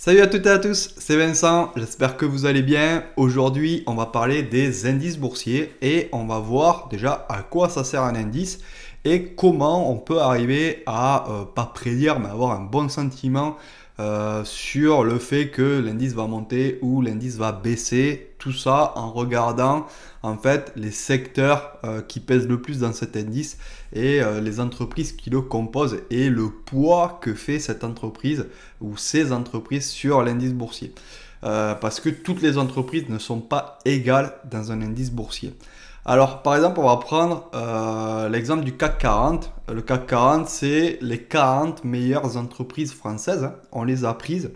Salut à toutes et à tous, c'est Vincent, j'espère que vous allez bien. Aujourd'hui, on va parler des indices boursiers et on va voir déjà à quoi ça sert un indice et comment on peut arriver à, pas prédire, mais avoir un bon sentiment sur le fait que l'indice va monter ou l'indice va baisser. Tout ça en regardant en fait les secteurs qui pèsent le plus dans cet indice et les entreprises qui le composent et le poids que fait cette entreprise ou ces entreprises sur l'indice boursier. Parce que toutes les entreprises ne sont pas égales dans un indice boursier. Alors, par exemple, on va prendre l'exemple du CAC 40. Le CAC 40, c'est les 40 meilleures entreprises françaises. On les a prises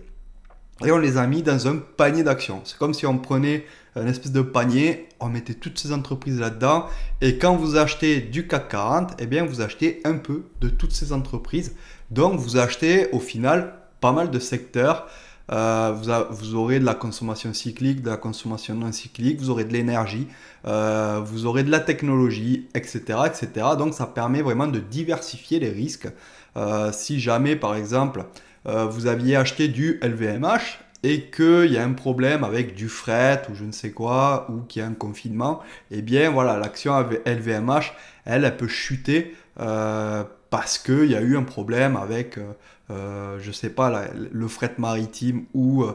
et on les a mis dans un panier d'actions. C'est comme si on prenait une espèce de panier, on mettait toutes ces entreprises là-dedans. Et quand vous achetez du CAC 40, eh bien, vous achetez un peu de toutes ces entreprises. Donc, vous achetez au final pas mal de secteurs. Vous aurez de la consommation cyclique, de la consommation non cyclique, vous aurez de l'énergie, vous aurez de la technologie, etc., etc. Donc ça permet vraiment de diversifier les risques. Si jamais, par exemple, vous aviez acheté du LVMH et qu'il y a un problème avec du fret ou je ne sais quoi, ou qu'il y a un confinement, eh bien voilà, l'action LVMH, elle peut chuter parce qu'il y a eu un problème avec, je sais pas, le fret maritime ou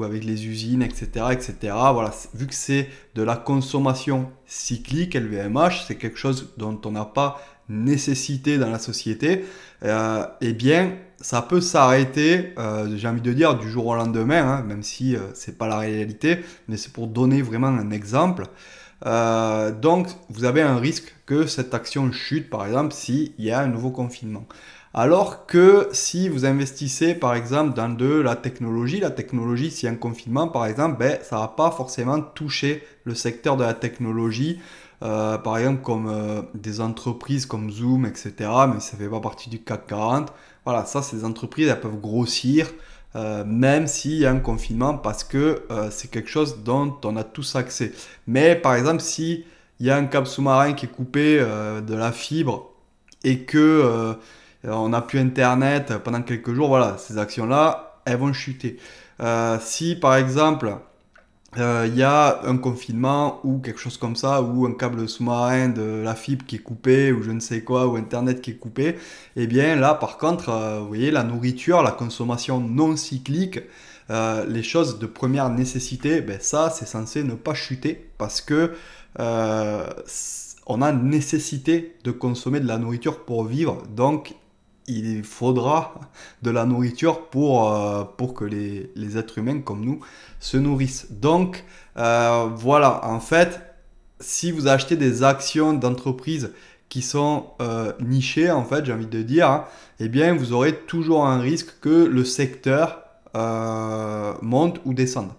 avec les usines, etc., etc. Voilà, vu que c'est de la consommation cyclique, LVMH, c'est quelque chose dont on n'a pas nécessité dans la société, eh bien, ça peut s'arrêter, j'ai envie de dire, du jour au lendemain, hein, même si c'est pas la réalité, mais c'est pour donner vraiment un exemple. Donc, vous avez un risque que cette action chute, par exemple, s'il y a un nouveau confinement. Alors que si vous investissez, par exemple, dans de la technologie, s'il y a un confinement, par exemple, ben, ça ne va pas forcément toucher le secteur de la technologie. Par exemple, comme des entreprises comme Zoom, etc., mais ça ne fait pas partie du CAC 40. Voilà, ça, ces entreprises, elles peuvent grossir, même s'il y a un confinement, parce que c'est quelque chose dont on a tous accès. Mais par exemple, si il y a un câble sous-marin qui est coupé de la fibre et que on n'a plus Internet pendant quelques jours, voilà, ces actions-là, elles vont chuter. Si par exemple, il y a un confinement ou quelque chose comme ça, ou un câble sous-marin de la fibre qui est coupé, ou je ne sais quoi, ou Internet qui est coupé, et bien là, par contre, vous voyez, la nourriture, la consommation non cyclique, les choses de première nécessité, ben ça, c'est censé ne pas chuter parce que on a nécessité de consommer de la nourriture pour vivre, donc il faudra de la nourriture pour que les êtres humains comme nous se nourrissent. Donc voilà, en fait, si vous achetez des actions d'entreprises qui sont nichées, en fait, j'ai envie de dire, hein, eh bien, vous aurez toujours un risque que le secteur monte ou descende.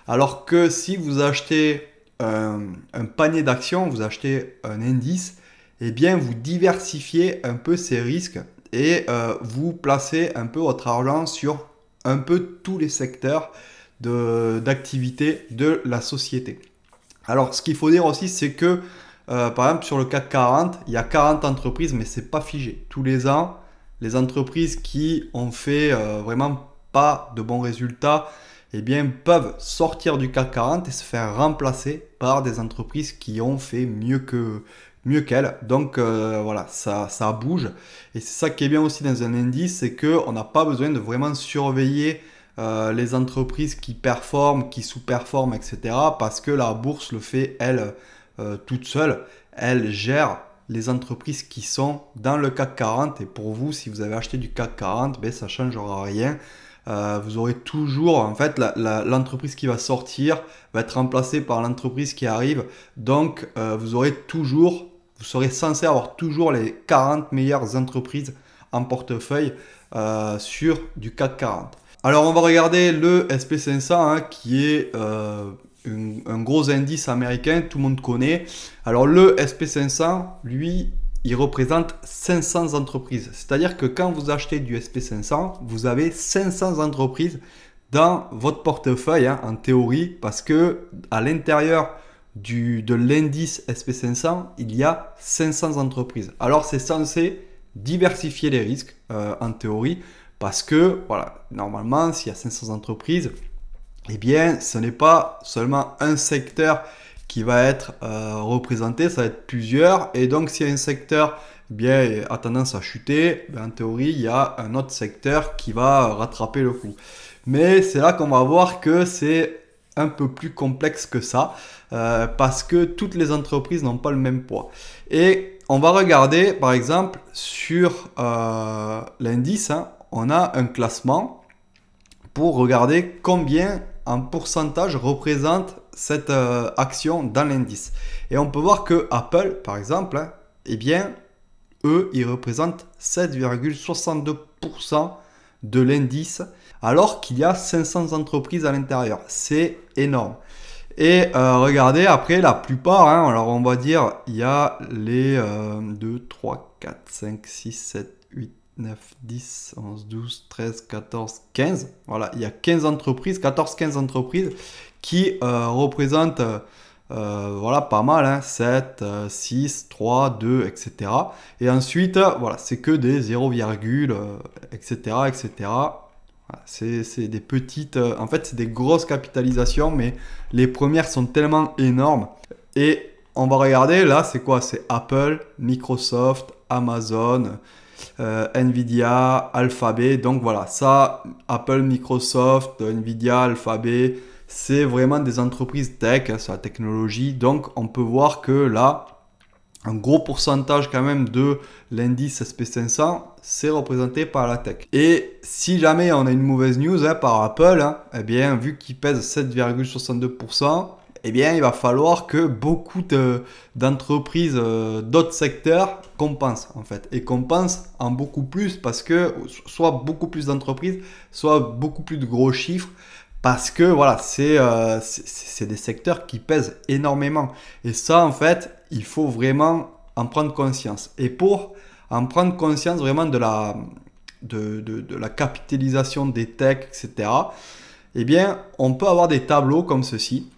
Alors que si vous achetez un panier d'actions, vous achetez un indice, eh bien, vous diversifiez un peu ces risques et vous placez un peu votre argent sur un peu tous les secteurs d'activité de la société. Alors, ce qu'il faut dire aussi, c'est que, par exemple, sur le CAC 40, il y a 40 entreprises, mais c'est pas figé. Tous les ans, les entreprises qui ont fait vraiment pas de bons résultats, eh bien, peuvent sortir du CAC 40 et se faire remplacer par des entreprises qui ont fait mieux qu'elles. Donc voilà, ça bouge. Et c'est ça qui est bien aussi dans un indice, c'est qu'on n'a pas besoin de vraiment surveiller les entreprises qui performent, qui sous-performent, etc. Parce que la bourse le fait, elle, toute seule. Elle gère les entreprises qui sont dans le CAC 40. Et pour vous, si vous avez acheté du CAC 40, ben, ça ne changera rien. Vous aurez toujours, en fait, l'entreprise qui va sortir va être remplacée par l'entreprise qui arrive. Donc, vous serez censé avoir toujours les 40 meilleures entreprises en portefeuille sur du CAC 40. Alors, on va regarder le SP500 hein, qui est un gros indice américain, tout le monde connaît. Alors, le SP500, lui, il représente 500 entreprises. C'est-à-dire que quand vous achetez du SP500, vous avez 500 entreprises dans votre portefeuille, hein, en théorie, parce que à l'intérieur de l'indice SP500, il y a 500 entreprises. Alors, c'est censé diversifier les risques, en théorie, Parce que, voilà, normalement, s'il y a 500 entreprises, eh bien, ce n'est pas seulement un secteur qui va être représenté, ça va être plusieurs. Et donc, si un secteur bien, a tendance à chuter, ben, en théorie, il y a un autre secteur qui va rattraper le coup. Mais c'est là qu'on va voir que c'est un peu plus complexe que ça, parce que toutes les entreprises n'ont pas le même poids. Et on va regarder, par exemple, sur l'indice, hein, on a un classement pour regarder combien en pourcentage représente cette action dans l'indice. Et on peut voir que Apple, par exemple, hein, eh bien, eux, ils représentent 7,62% de l'indice, alors qu'il y a 500 entreprises à l'intérieur. C'est énorme. Et regardez, après, la plupart, hein, alors on va dire, il y a les 2, 3, 4, 5, 6, 7, 8, 9, 10, 11, 12, 13, 14, 15. Voilà, il y a 15 entreprises, 14-15 entreprises qui représentent voilà, pas mal, hein, 7, 6, 3, 2, etc. Et ensuite, voilà, c'est que des 0, etc., etc. Voilà, c'est des petites... en fait, c'est des grosses capitalisations, mais les premières sont tellement énormes. Et on va regarder, là, c'est quoi? C'est Apple, Microsoft, Amazon, Nvidia, Alphabet. Donc voilà, ça, Apple, Microsoft, Nvidia, Alphabet, c'est vraiment des entreprises tech, hein, sur la technologie. Donc on peut voir que là, un gros pourcentage quand même de l'indice SP500, c'est représenté par la tech. Et si jamais on a une mauvaise news, hein, par Apple, hein, eh bien, vu qu'il pèse 7,62%, eh bien, il va falloir que beaucoup d'entreprises d'autres secteurs compensent, en fait. Et compensent en beaucoup plus, parce que soit beaucoup plus d'entreprises, soit beaucoup plus de gros chiffres, parce que voilà, c'est des secteurs qui pèsent énormément. Et ça, en fait, il faut vraiment en prendre conscience. Et pour en prendre conscience vraiment de la capitalisation des techs, etc., eh bien, on peut avoir des tableaux comme ceci.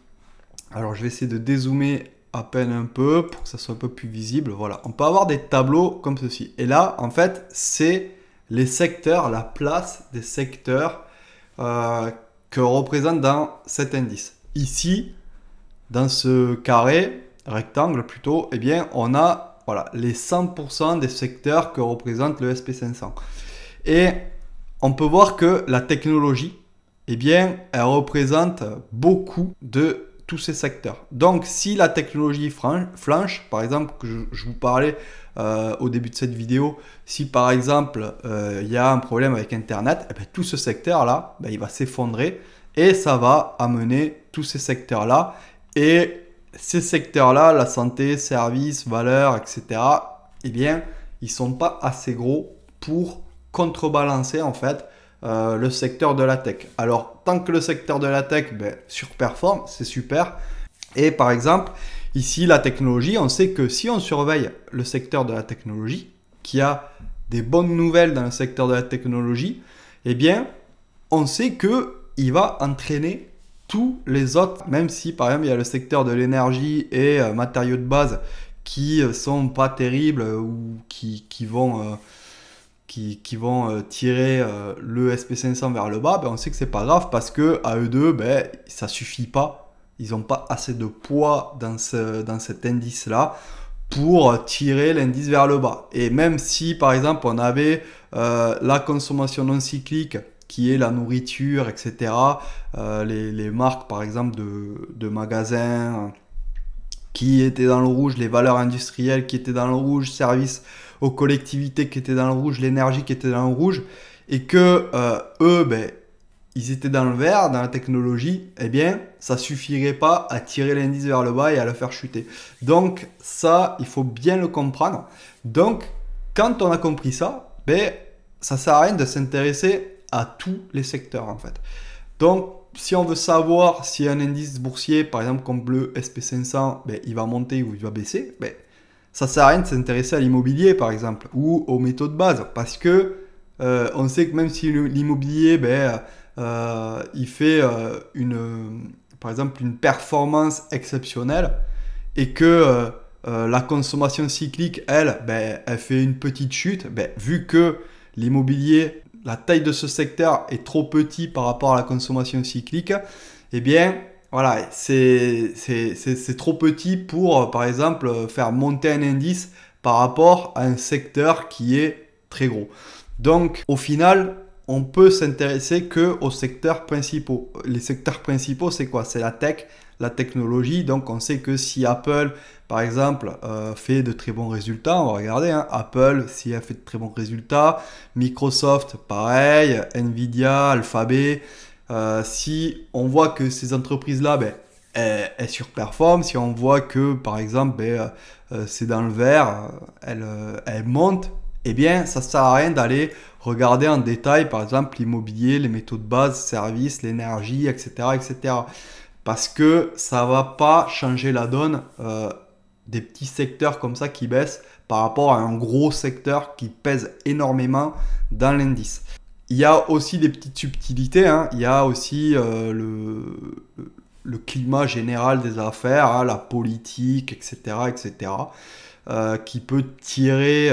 Alors, je vais essayer de dézoomer à peine un peu pour que ça soit un peu plus visible. Voilà, on peut avoir des tableaux comme ceci. Et là, en fait, c'est les secteurs, la place des secteurs que représente dans cet indice. Ici, dans ce carré, rectangle plutôt, eh bien, on a voilà, les 100% des secteurs que représente le SP500. Et on peut voir que la technologie, eh bien, elle représente beaucoup de tous ces secteurs. Donc, si la technologie flanche, par exemple, que je vous parlais au début de cette vidéo, si par exemple, il y a un problème avec Internet, eh bien, tout ce secteur-là, il va s'effondrer et ça va amener tous ces secteurs-là. Et ces secteurs-là, la santé, services, valeurs, etc., eh bien, ils ne sont pas assez gros pour contrebalancer en fait le secteur de la tech. Alors, tant que le secteur de la tech surperforme, c'est super. Et par exemple, ici, la technologie, on sait que si on surveille le secteur de la technologie, qu'il y a des bonnes nouvelles dans le secteur de la technologie, eh bien, on sait qu'il va entraîner tous les autres, même si par exemple il y a le secteur de l'énergie et matériaux de base qui sont pas terribles ou qui vont tirer le SP500 vers le bas, on sait que c'est pas grave parce que à eux deux, ça suffit pas. Ils n'ont pas assez de poids dans cet indice-là pour tirer l'indice vers le bas. Et même si, par exemple, on avait la consommation non cyclique, qui est la nourriture, etc., les marques, par exemple, de magasins qui étaient dans le rouge, les valeurs industrielles qui étaient dans le rouge, services aux collectivités qui étaient dans le rouge, l'énergie qui était dans le rouge, et que eux, ils étaient dans le vert, dans la technologie, eh bien, ça suffirait pas à tirer l'indice vers le bas et à le faire chuter. Donc, ça, il faut bien le comprendre. Donc, quand on a compris ça, ça sert à rien de s'intéresser à tous les secteurs, en fait. Donc, si on veut savoir si un indice boursier, par exemple, comme le SP500, il va monter ou il va baisser, ça sert à rien de s'intéresser à l'immobilier, par exemple, ou aux métaux de base, parce que on sait que même si l'immobilier, il fait par exemple une performance exceptionnelle et que la consommation cyclique, elle fait une petite chute, vu que l'immobilier la taille de ce secteur est trop petit par rapport à la consommation cyclique, eh bien, voilà, c'est trop petit pour, par exemple, faire monter un indice par rapport à un secteur qui est très gros. Donc, au final, on peut s'intéresser que aux secteurs principaux. Les secteurs principaux, c'est quoi? C'est la tech, la technologie. Donc, on sait que si Apple, par exemple, fait de très bons résultats, on va regarder, hein, Apple, si elle fait de très bons résultats, Microsoft, pareil, Nvidia, Alphabet, si on voit que ces entreprises-là, ben, elles surperforment, si on voit que, par exemple, ben, c'est dans le vert, elles montent, eh bien, ça ne sert à rien d'aller regarder en détail, par exemple, l'immobilier, les métaux de base, services, l'énergie, etc., etc. Parce que ça ne va pas changer la donne des petits secteurs comme ça qui baissent par rapport à un gros secteur qui pèse énormément dans l'indice. Il y a aussi des petites subtilités, hein. Il y a aussi le climat général des affaires, hein, la politique, etc., etc., qui peut tirer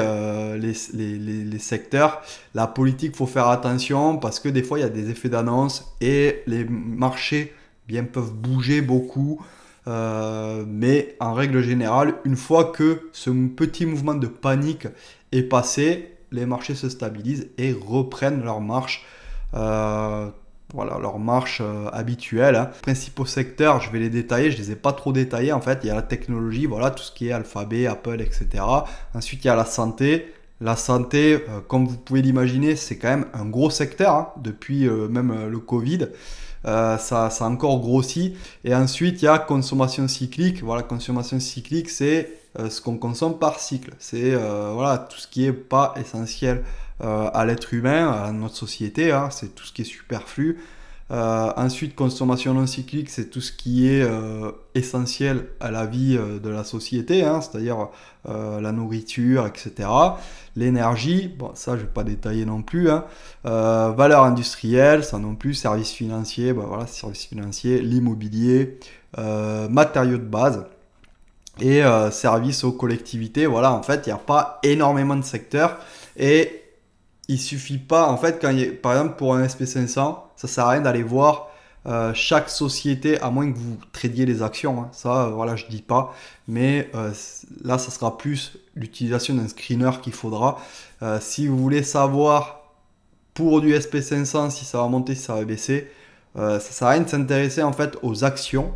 les secteurs. La politique, il faut faire attention parce que des fois, il y a des effets d'annonce et les marchés bien, peuvent bouger beaucoup. Mais en règle générale, une fois que ce petit mouvement de panique est passé, les marchés se stabilisent et reprennent leur marche. Voilà, leur marche habituelle, hein. Les principaux secteurs, je vais les détailler, je ne les ai pas trop détaillés en fait. Il y a la technologie, voilà, tout ce qui est Alphabet, Apple, etc. Ensuite, il y a la santé. La santé, comme vous pouvez l'imaginer, c'est quand même un gros secteur, hein, depuis même le Covid. Ça a encore grossi. Et ensuite, il y a consommation cyclique. Voilà, consommation cyclique, c'est ce qu'on consomme par cycle. C'est voilà, tout ce qui n'est pas essentiel à l'être humain, à notre société, hein, c'est tout ce qui est superflu. Ensuite, consommation non cyclique, c'est tout ce qui est essentiel à la vie de la société, hein, c'est-à-dire la nourriture, etc. L'énergie, bon, ça je ne vais pas détailler non plus, hein. Valeur industrielle, ça non plus. Services financiers, ben voilà, services financiers, l'immobilier, matériaux de base et services aux collectivités. Voilà, en fait, il n'y a pas énormément de secteurs et il suffit pas, en fait, par exemple pour un SP500, ça sert à rien d'aller voir chaque société, à moins que vous tradiez les actions, hein. Ça, voilà, je dis pas, mais là, ça sera plus l'utilisation d'un screener qu'il faudra. Si vous voulez savoir pour du SP500 si ça va monter, si ça va baisser, ça sert à rien de s'intéresser en fait aux actions.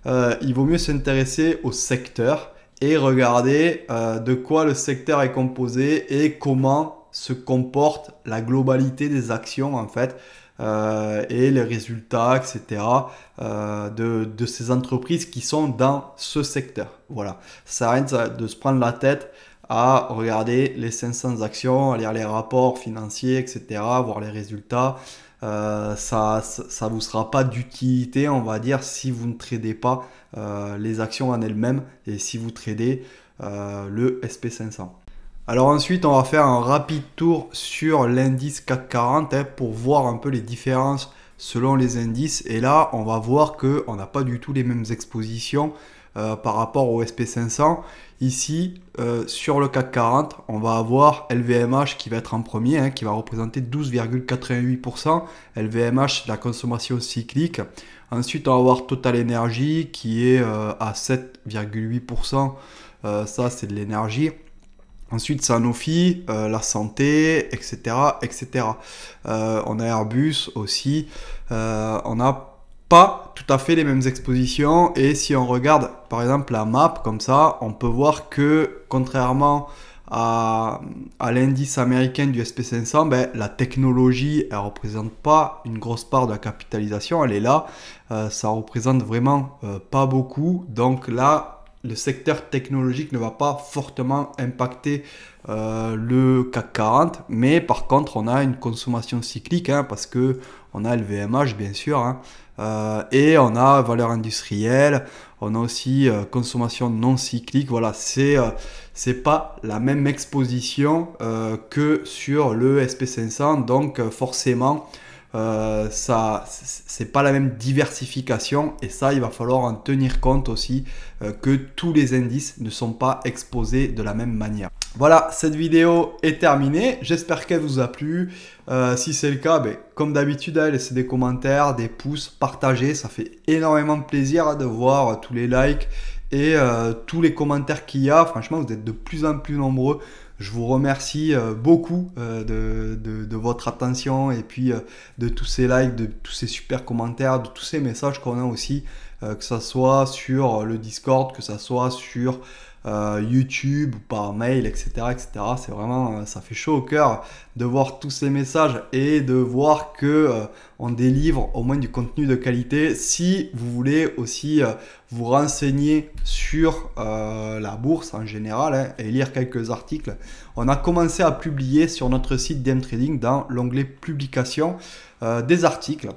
Il vaut mieux s'intéresser au secteur et regarder de quoi le secteur est composé et comment se comporte la globalité des actions en fait, et les résultats, etc., de ces entreprises qui sont dans ce secteur. Voilà, ça sert à rien de se prendre la tête à regarder les 500 actions, à lire les rapports financiers, etc., voir les résultats. Ça vous sera pas d'utilité, on va dire, si vous ne tradez pas les actions en elles-mêmes et si vous tradez le SP500. Alors ensuite, on va faire un rapide tour sur l'indice CAC 40 hein, pour voir un peu les différences selon les indices. Et là, on va voir qu'on n'a pas du tout les mêmes expositions par rapport au SP500. Ici, sur le CAC 40, on va avoir LVMH qui va être en premier, hein, qui va représenter 12,88%. LVMH, la consommation cyclique. Ensuite, on va avoir Total Energy qui est à 7,8%. Ça, c'est de l'énergie. Ensuite, Sanofi, la santé, etc., etc. On a Airbus aussi. On n'a pas tout à fait les mêmes expositions. Et si on regarde, par exemple, la map, comme ça, on peut voir que, contrairement à l'indice américain du SP500, ben, la technologie, elle ne représente pas une grosse part de la capitalisation. Elle est là. Ça représente vraiment pas beaucoup. Donc là, le secteur technologique ne va pas fortement impacter le CAC 40, mais par contre on a une consommation cyclique, hein, parce que on a LVMH bien sûr, hein, et on a valeur industrielle, on a aussi consommation non cyclique. Voilà, c'est pas la même exposition que sur le SP500, donc forcément c'est pas la même diversification, et ça il va falloir en tenir compte aussi, que tous les indices ne sont pas exposés de la même manière. Voilà, cette vidéo est terminée. J'espère qu'elle vous a plu. Si c'est le cas, comme d'habitude, laissez des commentaires, des pouces, partagez. Ça fait énormément plaisir de voir tous les likes et tous les commentaires qu'il y a. Franchement, vous êtes de plus en plus nombreux. Je vous remercie beaucoup de votre attention et puis de tous ces likes, de tous ces super commentaires, de tous ces messages qu'on a aussi, que ce soit sur le Discord, que ce soit sur YouTube ou par mail, etc. etc. C'est vraiment, ça fait chaud au cœur de voir tous ces messages et de voir que on délivre au moins du contenu de qualité. Si vous voulez aussi vous renseigner sur la bourse en général et lire quelques articles, on a commencé à publier sur notre site DM Trading dans l'onglet publication des articles.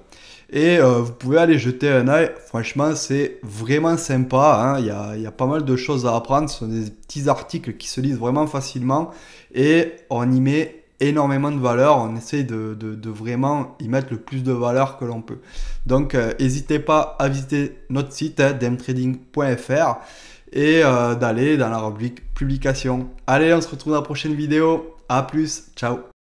Et vous pouvez aller jeter un œil, franchement c'est vraiment sympa, hein. Il y a pas mal de choses à apprendre, ce sont des petits articles qui se lisent vraiment facilement et on y met énormément de valeur, on essaie de vraiment y mettre le plus de valeur que l'on peut. Donc n'hésitez pas à visiter notre site dmtrading.fr et d'aller dans la rubrique publication. Allez, on se retrouve dans la prochaine vidéo, à plus, ciao.